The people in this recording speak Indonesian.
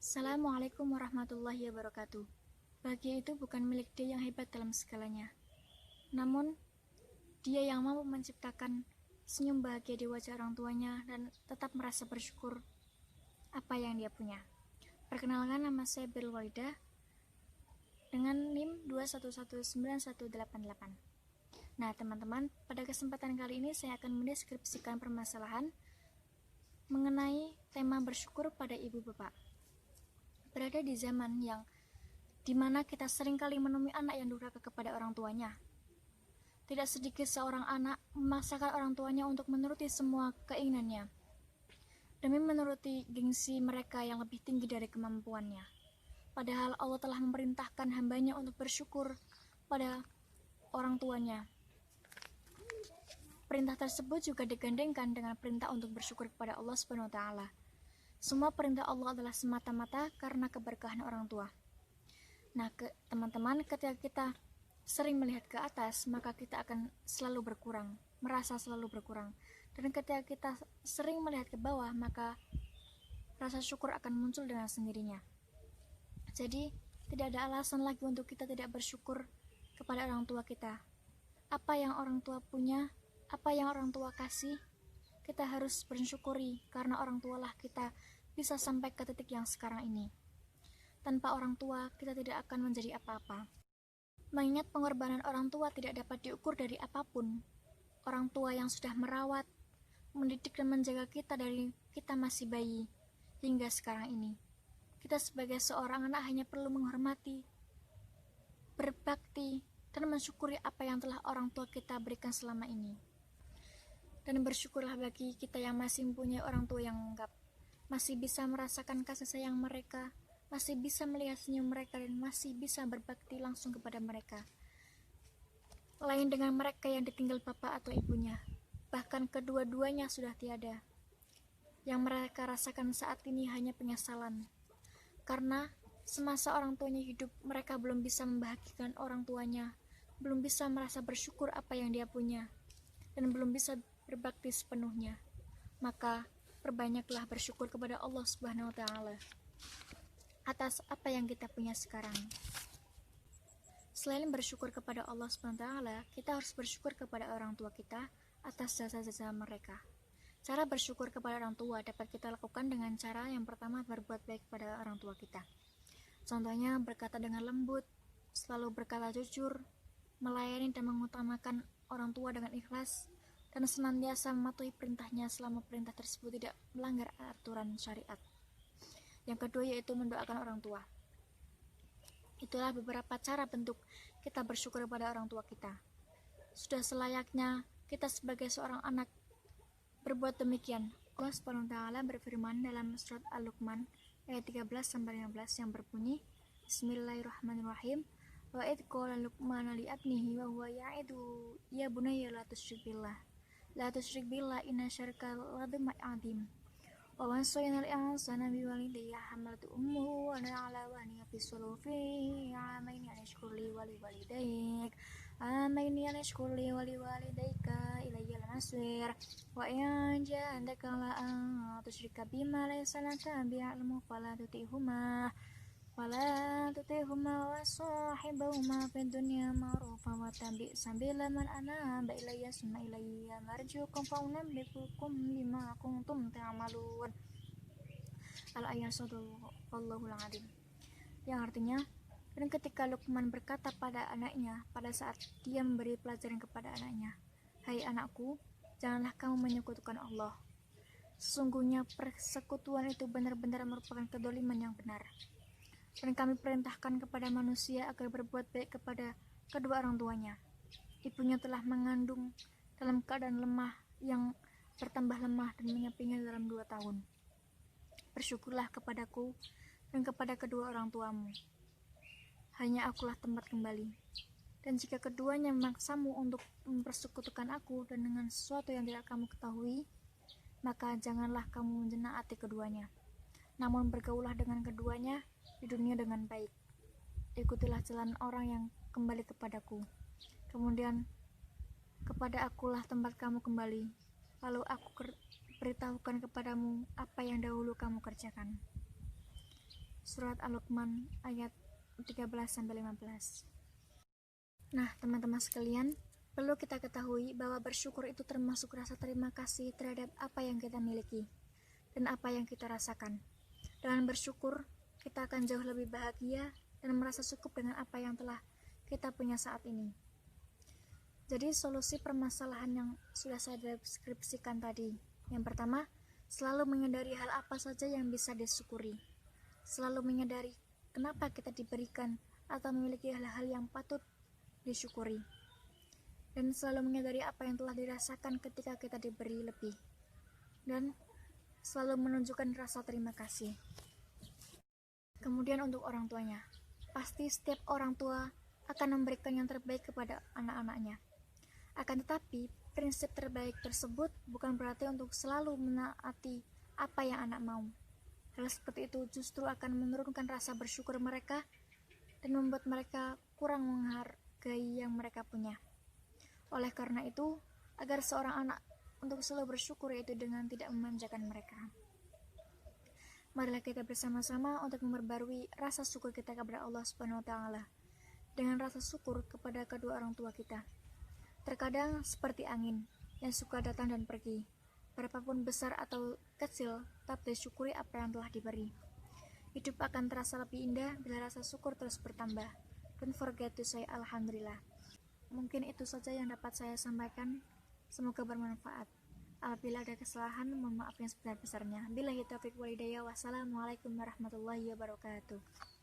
Assalamualaikum warahmatullahi wabarakatuh. Bahagia itu bukan milik dia yang hebat dalam segalanya, namun dia yang mampu menciptakan senyum bahagia di wajah orang tuanya dan tetap merasa bersyukur apa yang dia punya. Perkenalkan, nama saya Birrul Walidah dengan NIM 2119188. Nah, teman-teman, pada kesempatan kali ini saya akan mendeskripsikan permasalahan mengenai tema bersyukur pada ibu bapak. Berada di zaman yang dimana kita seringkali menemui anak yang durhaka kepada orang tuanya. Tidak sedikit seorang anak memaksakan orang tuanya untuk menuruti semua keinginannya, demi menuruti gengsi mereka yang lebih tinggi dari kemampuannya. Padahal Allah telah memerintahkan hambanya untuk bersyukur pada orang tuanya. Perintah tersebut juga digandengkan dengan perintah untuk bersyukur kepada Allah Subhanahu wa Ta'ala. Semua perintah Allah adalah semata-mata karena keberkahan orang tua. Nah, teman-teman, ketika kita sering melihat ke atas, maka kita akan selalu berkurang, merasa selalu berkurang. Dan ketika kita sering melihat ke bawah, maka rasa syukur akan muncul dengan sendirinya. Jadi, tidak ada alasan lagi untuk kita tidak bersyukur kepada orang tua kita. Apa yang orang tua punya, apa yang orang tua kasih, kita harus bersyukuri, karena orang tualah kita bisa sampai ke titik yang sekarang ini. Tanpa orang tua, kita tidak akan menjadi apa-apa. Mengingat pengorbanan orang tua tidak dapat diukur dari apapun. Orang tua yang sudah merawat, mendidik dan menjaga kita dari kita masih bayi hingga sekarang ini. Kita sebagai seorang anak hanya perlu menghormati, berbakti, dan mensyukuri apa yang telah orang tua kita berikan selama ini. Dan bersyukurlah bagi kita yang masih mempunyai orang tua yang lengkap, masih bisa merasakan kasih sayang mereka, masih bisa melihat senyum mereka, dan masih bisa berbakti langsung kepada mereka. Lain dengan mereka yang ditinggal bapak atau ibunya, bahkan kedua-duanya sudah tiada. Yang mereka rasakan saat ini hanya penyesalan, karena semasa orang tuanya hidup, mereka belum bisa membahagiakan orang tuanya, belum bisa merasa bersyukur apa yang dia punya, dan belum bisa berbakti sepenuhnya. Maka perbanyaklah bersyukur kepada Allah Subhanahu wa Ta'ala atas apa yang kita punya sekarang. Selain bersyukur kepada Allah Subhanahu wa Ta'ala, kita harus bersyukur kepada orang tua kita atas jasa-jasa mereka. Cara bersyukur kepada orang tua dapat kita lakukan dengan cara yang pertama, berbuat baik kepada orang tua kita. Contohnya, berkata dengan lembut, selalu berkata jujur, melayani dan mengutamakan orang tua dengan ikhlas, dan senantiasa mematuhi perintahnya selama perintah tersebut tidak melanggar aturan syariat. Yang kedua yaitu mendoakan orang tua. Itulah beberapa cara bentuk kita bersyukur kepada orang tua kita. Sudah selayaknya kita sebagai seorang anak berbuat demikian. Allah Subhanahu wa Ta'ala berfirman dalam surat Al-Luqman ayat 13-15 yang berbunyi, Bismillahirrahmanirrahim. Wa idh qala Luqman li ibnihi wa huwa ya'idu ya bunayya la tusyrik billah. La tusyrik billah inna syirka la dzulmun adzim. Wa wasaynal insana biwalidayhi hamalatu ummuhu wa ala wahnihi fisulu fi amaini an yashkur li wa liwalidayk amaini an yashkur li wa liwalidayka ilayya al-masir wa in jahadaka la an tusyrika bima laysa laka bihi ilmun fala tuti'huma wa sahibahuma fid dunya ma'rufa wa tabi' sabila man anaba ilayya summa ilayya marji'ukum fa unabbi'ukum bima kuntum ta'malun. Al-ayat Shadaqallahul Adzim. Yang artinya, dan ketika Luqman berkata pada anaknya pada saat dia memberi pelajaran kepada anaknya, "Hai anakku, janganlah kamu menyekutukan Allah. Sesungguhnya persekutuan itu benar-benar merupakan kedoliman yang benar. Dan kami perintahkan kepada manusia agar berbuat baik kepada kedua orang tuanya. Ibunya telah mengandung dalam keadaan lemah yang bertambah lemah dan menyapinya dalam 2 tahun. Bersyukurlah kepadaku dan kepada kedua orang tuamu. Hanya akulah tempat kembali. Dan jika keduanya memaksamu untuk mempersekutukan aku dan dengan sesuatu yang tidak kamu ketahui, maka janganlah kamu menaati keduanya. Namun bergaulah dengan keduanya di dunia dengan baik. Ikutilah jalan orang yang kembali kepadaku. Kemudian kepada akulah tempat kamu kembali. Lalu aku beritahukan kepadamu apa yang dahulu kamu kerjakan." Surat Al-Luqman ayat 13-15. Nah, teman-teman sekalian, perlu kita ketahui bahwa bersyukur itu termasuk rasa terima kasih terhadap apa yang kita miliki dan apa yang kita rasakan. Dengan bersyukur, kita akan jauh lebih bahagia dan merasa cukup dengan apa yang telah kita punya saat ini. Jadi solusi permasalahan yang sudah saya deskripsikan tadi. Yang pertama, selalu menyadari hal apa saja yang bisa disyukuri. Selalu menyadari kenapa kita diberikan atau memiliki hal-hal yang patut disyukuri. Dan selalu menyadari apa yang telah dirasakan ketika kita diberi lebih. Dan selalu menunjukkan rasa terima kasih. Kemudian untuk orang tuanya, pasti setiap orang tua akan memberikan yang terbaik kepada anak-anaknya. Akan tetapi, prinsip terbaik tersebut bukan berarti untuk selalu menaati apa yang anak mau. Hal seperti itu justru akan menurunkan rasa bersyukur mereka dan membuat mereka kurang menghargai yang mereka punya. Oleh karena itu, agar seorang anak untuk selalu bersyukur yaitu dengan tidak memanjakan mereka. Marilah kita bersama-sama untuk memperbarui rasa syukur kita kepada Allah Subhanahu wa taala dengan rasa syukur kepada kedua orang tua kita. Terkadang seperti angin yang suka datang dan pergi, berapapun besar atau kecil, tetap disyukuri apa yang telah diberi. Hidup akan terasa lebih indah bila rasa syukur terus bertambah. Don't forget to say Alhamdulillah. Mungkin itu saja yang dapat saya sampaikan. Semoga bermanfaat. Apabila ada kesalahan, mohon maaf yang sebesar-besarnya. Billahi taufiq wal hidayah. Wassalamualaikum warahmatullahi wabarakatuh.